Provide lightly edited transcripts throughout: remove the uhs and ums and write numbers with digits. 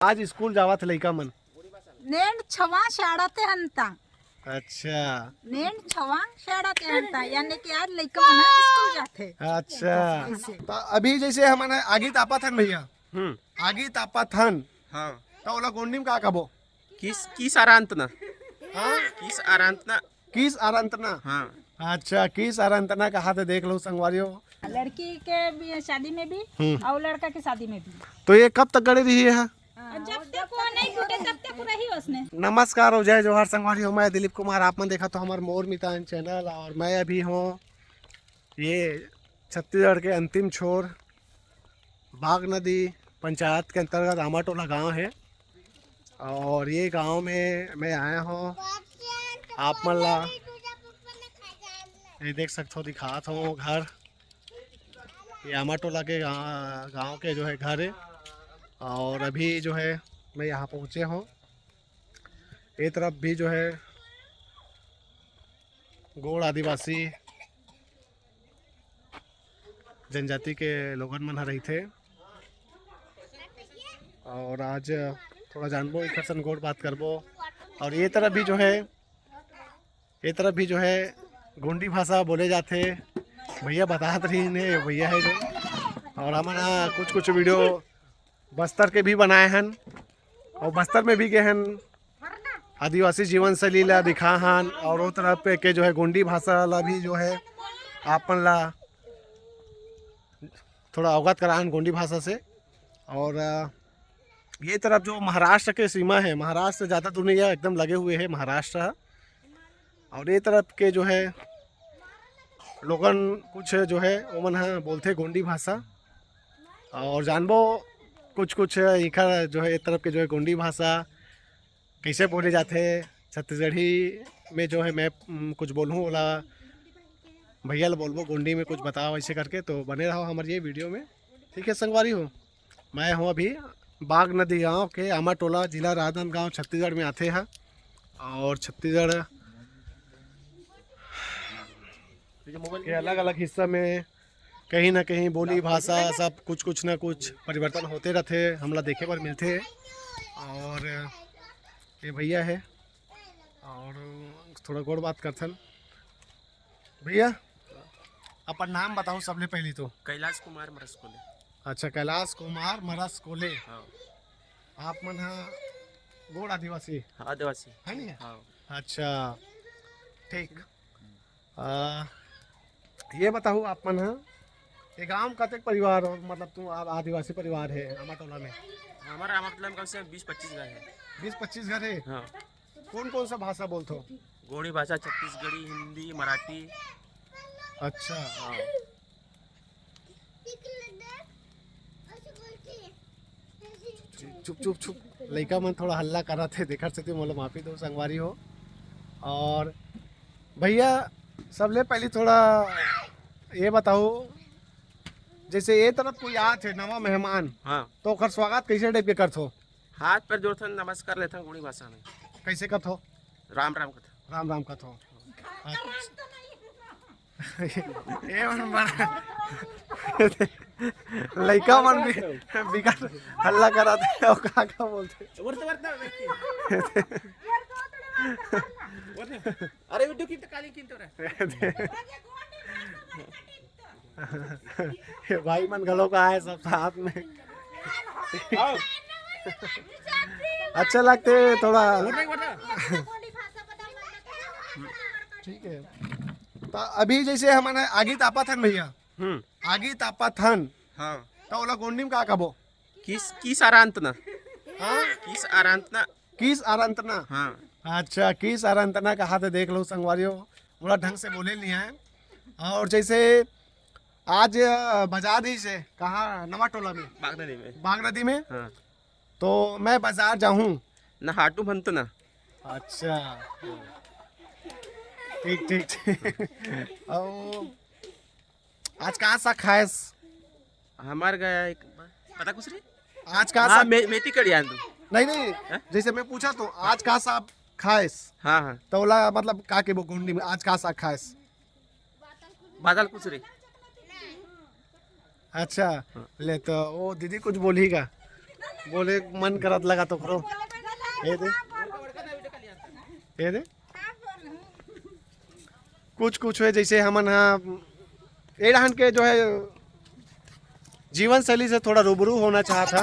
आज स्कूल जावत लइका मन। नेण छवा शाळाते हंता। अच्छा नेण छवा शाळाते हंता यानी कि आज लइका मन स्कूल जाथे। अच्छा तो अभी जैसे हमारे आगी तापत हन भैया, आगी तापत हन हाँ तो ओला गोंडीम का कबो किस आरांत ना हाँ किस आरांत ना किस आरंतना। हाँ अच्छा किस आरंतना कहा तो देख लो संगवारियों। लड़की के भी शादी में भी और लड़का की शादी में भी। तो ये कब तक गड़े रही है? जब तक वो नहीं टूटे तब तक रही उसने। नमस्कार और जय जोहार संगवारियों, मैं दिलीप कुमार। आप मन देखा तो हमारे मोर मितान चैनल और मैं अभी हूँ ये छत्तीसगढ़ के अंतिम छोर बाग नदी पंचायत के अंतर्गत आमाटोला गांव है और ये गांव में मैं आया हूँ। आप मन ला ये देख सकते हो, दिखात हूँ घर। ये आमाटोला के गांव के जो है घर है और अभी जो है मैं यहाँ पहुँचे हूँ। ये तरफ भी जो है गोड़ आदिवासी जनजाति के लोगन मन रही थे और आज थोड़ा जानबो एक सन गोड़ बात करबो। और ये तरफ भी जो है गोंडी भाषा बोले जाते। भैया बतात रही ने भैया है जो। और हमारा कुछ वीडियो बस्तर के भी बनाए हैं और बस्तर में भी गए हैं, आदिवासी जीवन शैली ला दिखा हन और वो तरफ पे के जो है गोंडी भाषा ला भी जो है आपन ला थोड़ा अवगत कराहन गोंडी भाषा से। और ये तरफ जो महाराष्ट्र के सीमा है, महाराष्ट्र ज़्यादा दूर नहीं है, एकदम लगे हुए है महाराष्ट्र। और ये तरफ के जो है लोगन कुछ जो है वो मन बोलते गोंडी भाषा और जानबो कुछ इखर जो है एक तरफ के जो है गोंडी भाषा कैसे बोले जाते। छत्तीसगढ़ी में जो है मैं कुछ बोलूँ ओला भैया ला बोलबो गोंडी में कुछ बताओ ऐसे करके। तो बने रहो हमारे ये वीडियो में, ठीक है संगवारी हो। मैं हूँ अभी बाग नदी गांव के आमाटोला, जिला राजनांदगांव, छत्तीसगढ़ में आते हैं। और छत्तीसगढ़ के अलग अलग हिस्सा में कहीं ना कहीं बोली भाषा सब कुछ ना कुछ परिवर्तन होते रहते, हमला देखे पर मिलते। और ये भैया है और थोड़ा गोड़ बात करथन। भैया अपन नाम बताओ सबले पहले तो। कैलाश कुमार मरसकोले। अच्छा कैलाश कुमार मरसकोले। हाँ आप मन गोड़ आदिवासी आदिवासी है नहीं? हाँ अच्छा ठीक। ये बताओ आप मन ये गांव कतेक परिवार और मतलब तुम आदिवासी परिवार है आमाटोला में? हमारा मतलब कम से 20-25 घर है। 20-25 घर है। हाँ कौन सा भाषा बोलते हो? गोड़ी भाषा छत्तीसगढ़ी, हिंदी, मराठी। अच्छा हाँ चुप लड़का मन थोड़ा हल्ला करा थे, देखा से मोला माफी दो संगवारी हो। और भैया सबले पहले थोड़ा ये बताओ, जैसे ये तरफ कोई आत है नवा मेहमान हाँ तो ओकर स्वागत कैसे टाइप के करथो? हाथ पैर जोड़ते नमस्कार लेते गोड़ी भाषा में। कैसे करथो? राम राम कथा। राम राम कथो। ये मन बड़ा लड़का मन भी बिगड़ हल्ला करा थे और का बोलते। अरे वीडियो की काली की तो ये भाई मन गलो का है सब साथ में। अच्छा लगते थोड़ा, ठीक है। तो अभी जैसे हमारे आगी तापत हन भैया, आगी तापत हन हाँ तो ओला गोंडीम का कबो किस आरांत ना हाँ किस आरांत ना किस आरंतना। हाँ अच्छा किस आरंतना कहा तो देख लो संगवारियों, बड़ा ढंग से बोले नहीं है। और जैसे आज बाजार ही से कहाँ नवाटोला में बाग नदी में हाँ तो मैं बाजार जाऊँ ना हाटू भंत ना। अच्छा ठीक। और आज कहाँ सा खाएस? हमार गया एक पता कुछ नहीं। आज कहाँ हाँ सा मेथी कड़ी आंदू। नहीं जैसे मैं पूछा तो आज कहाँ सा खाएस हाँ हाँ तो बोला मतलब का के वो गोंडी में आज कहाँ सा खाएस? बादल कुछ रही। अच्छा ले तो वो दीदी कुछ बोली का बोले मन करत लगा तो करो। ये दे, ये दे। कुछ कुछ है जैसे हमन ये रहन के जो है जीवन शैली से थोड़ा रूबरू होना चाहता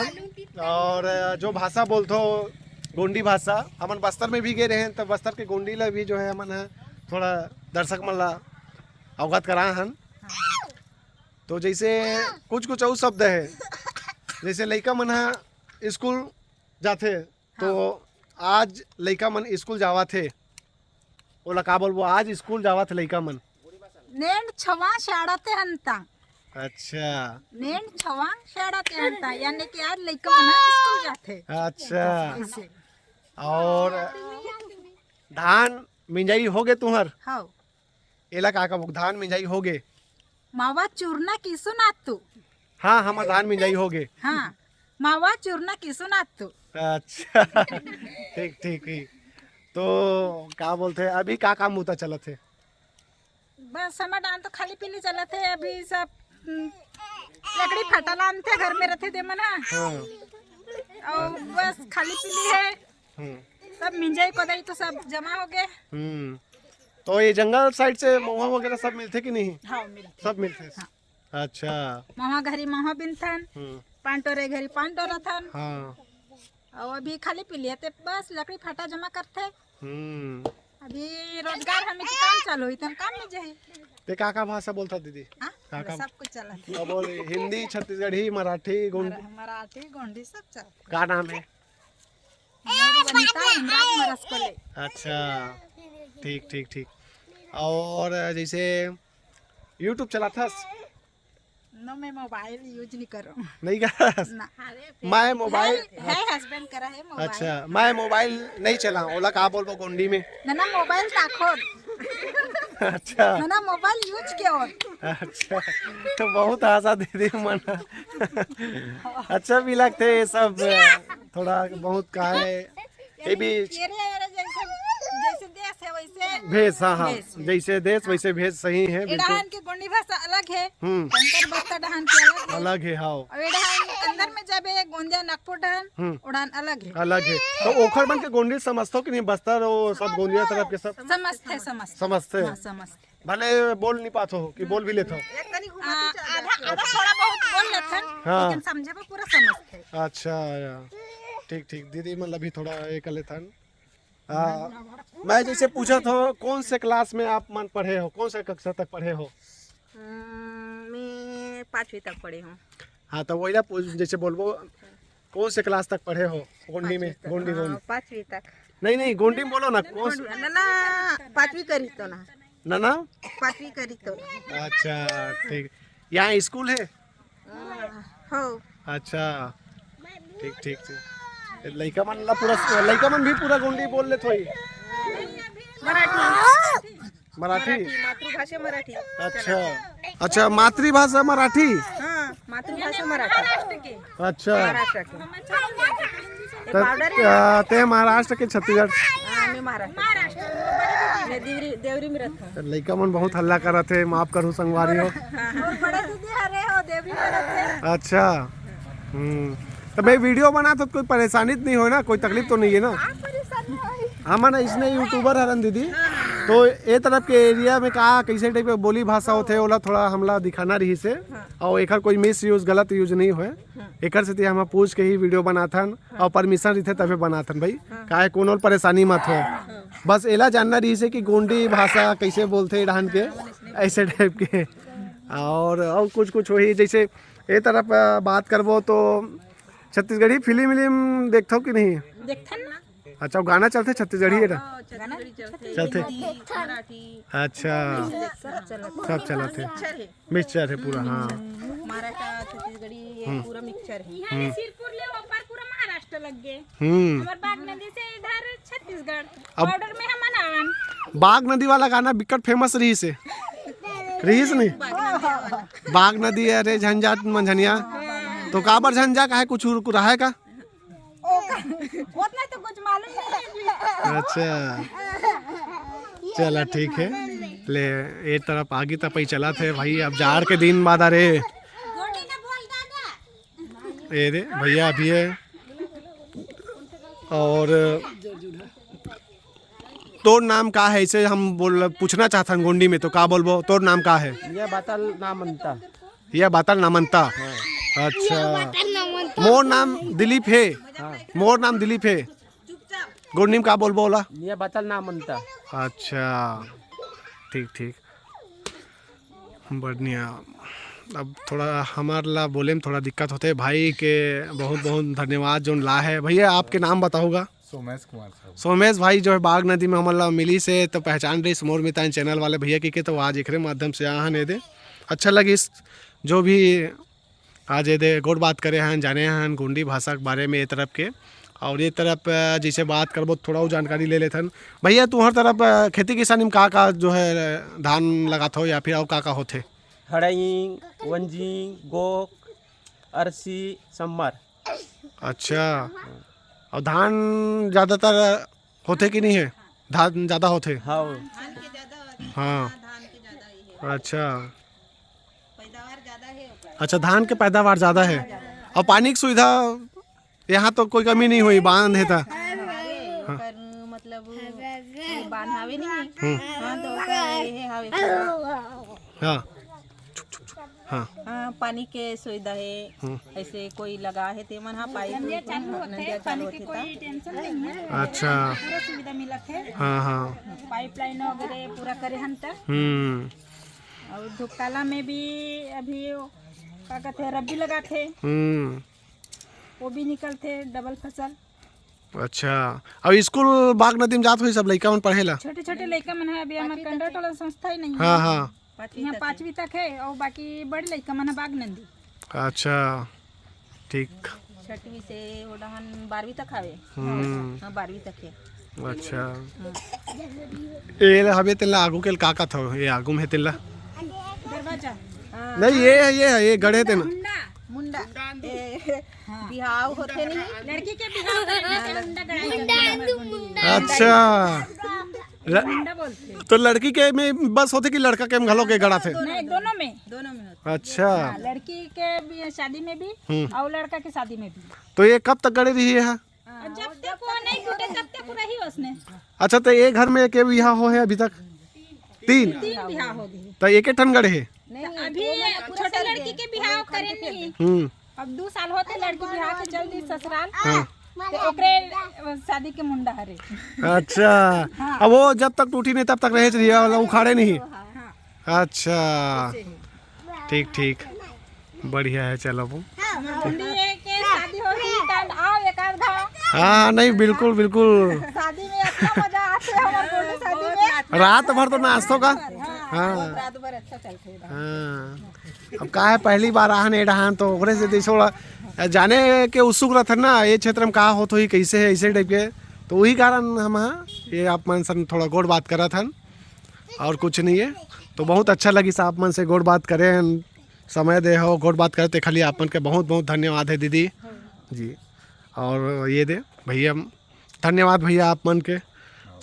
और जो भाषा बोलते हो गोंडी भाषा हमन बस्तर में भी गए रहे तो बस्तर के गोंडी ला भी जो है हमन थोड़ा दर्शक मन ला अवगत करा हन। तो जैसे कुछ कुछ और शब्द है जैसे लइका मन स्कूल जाते तो आज लइका मन स्कूल जावा थे ओला का बोलबो आज स्कूल जावा थे लइका मन नेण छवा शाळाते हंता। अच्छा नेण छवा शाळाते हंता यानी कि आज लइका मन स्कूल जाते। अच्छा ऐसे और धान मिंजाई हो गए तुहर हाउ एला का धान मिंजाई हो गए। मावा चूरना किसुन आतू। हाँ हम धान मिंजाई हो गए। हाँ मावा चूरना किसुन आतू। अच्छा ठीक ठीक ठीक। तो क्या बोलते हैं अभी का काम होता चला थे। बस हमारा डांस तो खाली पीली चला थे अभी सब लकड़ी फटा लानते घर में रहते थे मना हाँ और बस खाली पीली है सब मिंजाई कोदाई तो सब जमा हो गए। तो ये जंगल साइड से महुआ वगैरह सब मिलते कि नहीं। हाँ मिलते सब मिलते हाँ। अच्छा महा घरी महा बिनथन पांटोरे घरी पांटोरा थन हाँ और अभी खाली पीली है तो बस लकड़ी फटा जमा करते। अभी रोजगार हमें के काम चालू हुई तन काम में जाए। ते का भाषा बोलता दीदी। हाँ का सब कुछ चला अब बोल हिंदी छत्तीसगढ़ी मराठी मराठी गोंडी सब चला। का नाम है। मेरी वनिता इमरान मरसकोले। अच्छा ठीक ठीक ठीक। और जैसे YouTube चलाता नो मैं मोबाइल यूज नहीं करूँ नहीं कर ना मैं मोबाइल है हस्बैंड करा है मोबाइल। अच्छा मैं मोबाइल नहीं चला ओला का बोलबो गोंडी में ना मोबाइल ताखोर अच्छा ना मोबाइल यूज के और अच्छा तो बहुत आशा दीदी मन अच्छा भी लगते ये सब थोड़ा बहुत का है ये भी जैसे देश है वैसे भेष। हाँ हाँ जैसे देश वैसे भेष सही है बिल्कुल। डहान की गोंडी भाषा अलग है कंकर बस्ता डहान की अलग है। अलग है हाँ और ये डहान अंदर में जब है गोंदिया नागपुर डहान उड़ान अलग है। अलग है। तो ओखर बन के गोंडी समझते हो कि नहीं बस्तर वो सब गोंदिया तरफ के सब समझते समझते हाँ, समझते भले बोल नहीं पाते हो कि बोल भी लेते हो। आधा आधा थोड़ा बहुत बोल लेते हैं हाँ। लेकिन समझे वो पूरा समझते। अच्छा ठीक ठीक दीदी मतलब भी थोड़ा ये कर लेता मैं जैसे पूछा था कौन से क्लास में आप मन पढ़े हो कौन से कक्षा तक पढ़े हो। मैं 5वीं तक पढ़ी हूँ। हाँ तो वही ना जैसे बोलबो कौन से क्लास तक पढ़े हो गोंडी में गोंडी गोंडी 5वीं तक नहीं गोंडी में बोलो ना कौन ना 5वीं करी तो ना ना 5वीं करी तो। अच्छा ठीक यहाँ स्कूल है। हो अच्छा ठीक ठीक ठीक। लइका मन ला पूरा लइका मन भी पूरा गोंडी बोल ले थोड़ी मराठी मातृभाषा मराठी। अच्छा अच्छा मातृभाषा मराठी। हाँ मातृभाषा मराठी। अच्छा महाराष्ट्र ते महाराष्ट्र के छत्तीसगढ़। हाँ मैं महाराष्ट्र मैं देवरी में रहता हूँ। लइका मन बहुत हल्ला कर रहे थे माफ करो संगवारी हो। बड़े दीदी हरे हो देवरी में रहते। अच्छा तो मैं वीडियो बना तो कोई परेशानी तो नहीं हो ना कोई तकलीफ तो नहीं है ना। हम ना इसने यूट्यूबर हरन दीदी तो ये तरफ के एरिया में कहा कैसे टाइप के बोली भाषा होते ओला थोड़ा हमला दिखाना रही से और एक कोई मिस यूज गलत यूज नहीं हुए एक से हम पूछ के ही वीडियो बनाथन और परमिशन रही तबे बनाथन भाई काहे कोनो परेशानी मत हो बस एला जानना रही से कि गोंडी भाषा कैसे बोलते डाहन के ऐसे टाइप के और कुछ कुछ वही जैसे ये तरफ बात करबो तो छत्तीसगढ़ी फिल्म विल्म देखते हो कि नहीं। देखते ना अच्छा वो गाना चलते छत्तीसगढ़ी है चलते। अच्छा सब चला थे मिक्सचर है पूरा। हाँ महाराष्ट्र छत्तीसगढ़ी पूरा मिक्सचर है। सिरपुर ले ऊपर पूरा महाराष्ट्र लग गए। हमारे बाग नदी से इधर छत्तीसगढ़ बॉर्डर में हम मनावन। बाग नदी वाला गाना बिकट फेमस रही से नहीं बाग नदी अरे झंझाट मंझनिया तो काबर झंझा का है कुछ रहा है का उतना तो कुछ मालूम नहीं। अच्छा चला ठीक है ले एक तरफ आगे तक ही चला थे भाई अब जाड़ के दिन बाद अरे ये रे भैया अभी है और तोर नाम का है, इसे हम बोल पूछना चाहता हूँ गोंडी में, तो का बोलबो? तोर नाम का है? ये बातल ना मनता। यह बातल नामंता। अच्छा, मोर नाम दिलीप है। मोर नाम दिलीप है। गोंडी में का बोलबो ओला? ये बातल ना मनता। अच्छा, ठीक ठीक, बढ़िया। अब थोड़ा हमारे ला बोले में थोड़ा दिक्कत होते भाई के, बहुत बहुत धन्यवाद जो ला है। भैया आपके नाम बताओगा? सोमेश कुमार साहब। सोमेश भाई जो है बाग नदी में हमारा मिली से तो पहचान रही मोर मितान चैनल वाले भैया की के, तो आज एक माध्यम से यहाँ ने दे अच्छा लगी। जो भी आज ये दे गोड़ बात करे हैं, जाने हैं गोंडी भाषा के बारे में ये तरफ के, और ये तरफ जिसे बात करबो थोड़ा वो जानकारी ले लेते हैं। भैया तू हर तरफ खेती किसानी में का जो है धान लगात हो या फिर और का होते? हड़ई, वंजी, गोक, अरसी, सम्मर। अच्छा, और धान ज़्यादातर होते कि नहीं है? धान ज़्यादा होते? हाँ हाँ, अच्छा अच्छा, धान के पैदावार ज़्यादा है। और पानी की सुविधा यहाँ तो कोई कमी नहीं हुई, बांध है था मतलब बांध हावे नहीं। हाँ तो ये हावे। हाँ हाँ, पानी के सुविधा है। ऐसे कोई लगा है ते मन हाँ पाइप नदिया चालू होते कोई टेंशन नहीं है। अच्छा, पूरा सुविधा मिलत है। हाँ हाँ, पाइपलाइन वगैरह पूरा करे हम तक। और धुपकाला में भी अभी क्या कहते हैं रब्बी लगाते, वो भी निकलते डबल फसल। अच्छा, अब स्कूल बाग नदी में जात हुई सब लड़का मन पढ़ेला? छोटे छोटे लड़का मन है, अभी हमारे कंडर टोला संस्था ही नहीं है। हाँ हाँ, यहाँ 5वीं तक है और बाकी बड़े लड़का मन है बाग नंदी। अच्छा, ठीक। 6वीं से उड़ान 12वीं तक आवे। हाँ 12वीं तक है। अच्छा, ये हवे तेला आगू के का था? ये आगू में तेला दरवाजा नहीं, ये गड़े थे ना मुंडा बिहाव होते नहीं, लड़की के बिहाव करे मुंडा गड़ाई। अच्छा, मुंडा बोलते। तो लड़की के में बस होते कि लड़का के में घलो के गड़ा थे? नहीं, दोनों में होते। अच्छा, लड़की के भी शादी में भी और लड़का के शादी में भी। तो ये कब तक गड़े रही है? जब तक वो नहीं टूटे तब तक रही उसने। अच्छा, तो एक घर में के बिहाव हो है अभी तक? 3 बिहाव हो गए। तो एक ठन गड़े है? अभी छोटे लड़की के बिहाव करे नहीं। अब 2 साल होते लड़की बिहाव के चल दी ससुराल, तो ओकरे शादी के मुंडा हरे। अच्छा, अब वो जब तक टूटी नहीं तब तक रहे रही है, उखाड़े नहीं? अच्छा, ठीक ठीक, बढ़िया है। चलो वो शादी हो रही आओ एक आध घाव। हाँ, नहीं बिल्कुल बिल्कुल, शादी में अच्छा मजा आते है। हमारे शादी में रात भर तो नाश्तों का। हाँ रात भर अच्छा चलते है। हाँ, अब का है पहली बार आहा नहीं रहा तो ओकरे से थोड़ा जाने के उत्सुक रहते ना ये क्षेत्र में कहा होत हुई कैसे है ऐसे टाइप के, तो वही कारण हम ये आप मन से थोड़ा गोड़ बात करा था और कुछ नहीं है। तो बहुत अच्छा लगी साहब मन से गोड़ बात करें, समय दे हो गोड़ बात करते खाली आप मन के बहुत बहुत धन्यवाद है दीदी जी। और ये दे भैया धन्यवाद भैया आप मन के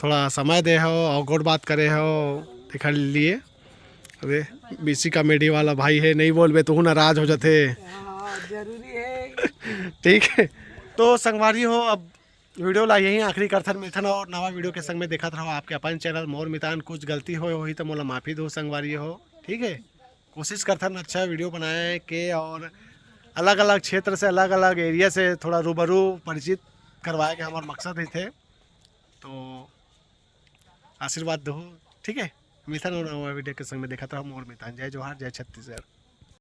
थोड़ा समय दे हो और गोड़ बात करे हो दिखा लिए। अरे बीसी कॉमेडी वाला भाई है, नहीं बोल बे तो नाराज हो जाते। जरूरी है। ठीक है, तो संगवारी हो अब वीडियो ला यही आखिरी करथन मिलथन और नवा वीडियो के संग में देखत रहो आपके अपन चैनल मोर मितान। कुछ गलती हो वही तो मोला माफ़ी दो संगवारी हो, ठीक है। कोशिश करथन अच्छा वीडियो बनाए के और अलग अलग क्षेत्र से अलग अलग एरिया से थोड़ा रूबरू परिचित करवाए के हमारा मकसद ही थे। तो आशीर्वाद दो, ठीक है। मिलथन और नवा वीडियो के संग में देखत रहो मोर मितान। जय जोहार, जय छत्तीसगढ़।